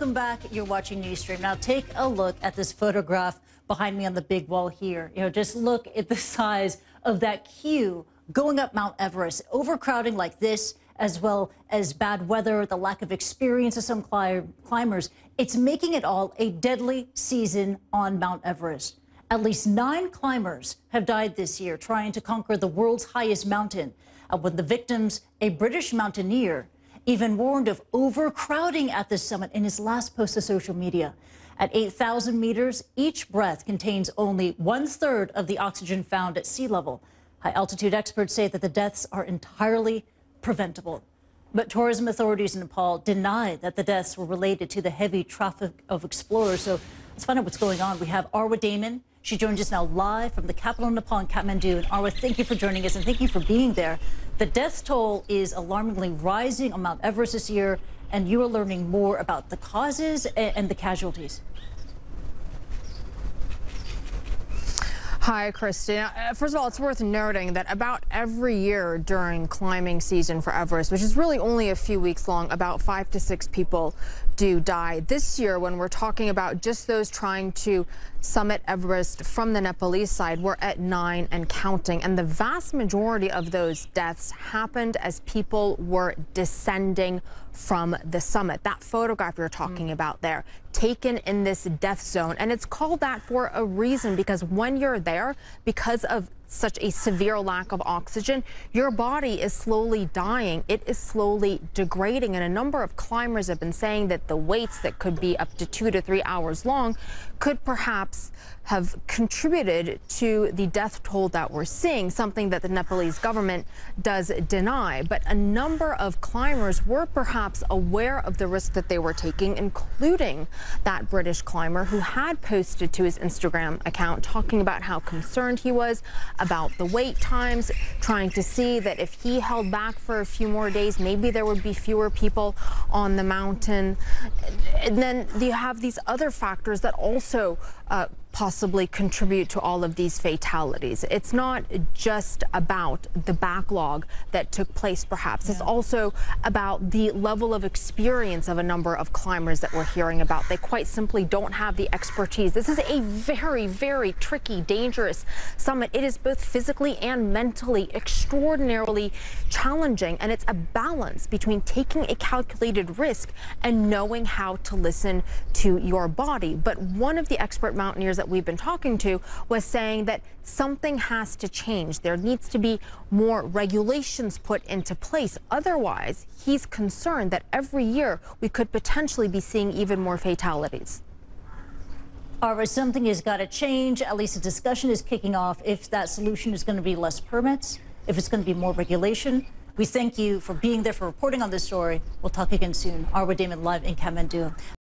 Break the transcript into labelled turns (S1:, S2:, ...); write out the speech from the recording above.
S1: Welcome back. You're watching Newsstream. Now take a look at this photograph behind me on the big wall here. Just look at the size of that queue going up Mount Everest. Overcrowding like this, as well as bad weather, the lack of experience of some climbers, it's making it all a deadly season on Mount Everest. At least 9 climbers have died this year trying to conquer the world's highest mountain. When the victims, a British mountaineer, even warned of overcrowding at the summit in his last post to social media. At 8,000 meters, each breath contains only 1/3 of the oxygen found at sea level. High altitude experts say that the deaths are entirely preventable. But tourism authorities in Nepal deny that the deaths were related to the heavy traffic of explorers. So let's find out what's going on. We have Arwa Damon. She joins us now live from the capital of Nepal in Kathmandu. And Arwa, thank you for joining us and thank you for being there. The death toll is alarmingly rising on Mount Everest this year, and you are learning more about the causes and the casualties.
S2: Hi, Kristie. First of all, it's worth noting that about every year during climbing season for Everest, which is really only a few weeks long, about 5 to 6 people do die. This year, when we're talking about just those trying to summit Everest from the Nepalese side, we're at 9 and counting. And the vast majority of those deaths happened as people were descending from the summit. That photograph you're talking about there, taken in this death zone. And it's called that for a reason, because when you're there, because of such a severe lack of oxygen, your body is slowly dying. It is slowly degrading. And a number of climbers have been saying that the waits that could be up to 2 to 3 hours long could perhaps have contributed to the death toll that we're seeing, something that the Nepalese government does deny. But a number of climbers were perhaps aware of the risk that they were taking, including that British climber who had posted to his Instagram account talking about how concerned he was about the wait times, trying to see that if he held back for a few more days, maybe there would be fewer people on the mountain. And then you have these other factors that also possibly contribute to all of these fatalities. It's not just about the backlog that took place, perhaps. It's also about the level of experience of a number of climbers that we're hearing about. They quite simply don't have the expertise. This is a very, very tricky, dangerous summit. It is both physically and mentally extraordinarily challenging, and it's a balance between taking a calculated risk and knowing how to listen to your body. But one of the expert mountaineers that we've been talking to was saying that something has to change. There needs to be more regulations put into place. Otherwise, he's concerned that every year we could potentially be seeing even more fatalities.
S1: All right, something has got to change. At least a discussion is kicking off if that solution is going to be less permits, if it's going to be more regulation. We thank you for being there, for reporting on this story. We'll talk again soon. Arwa Damon live in Kathmandu.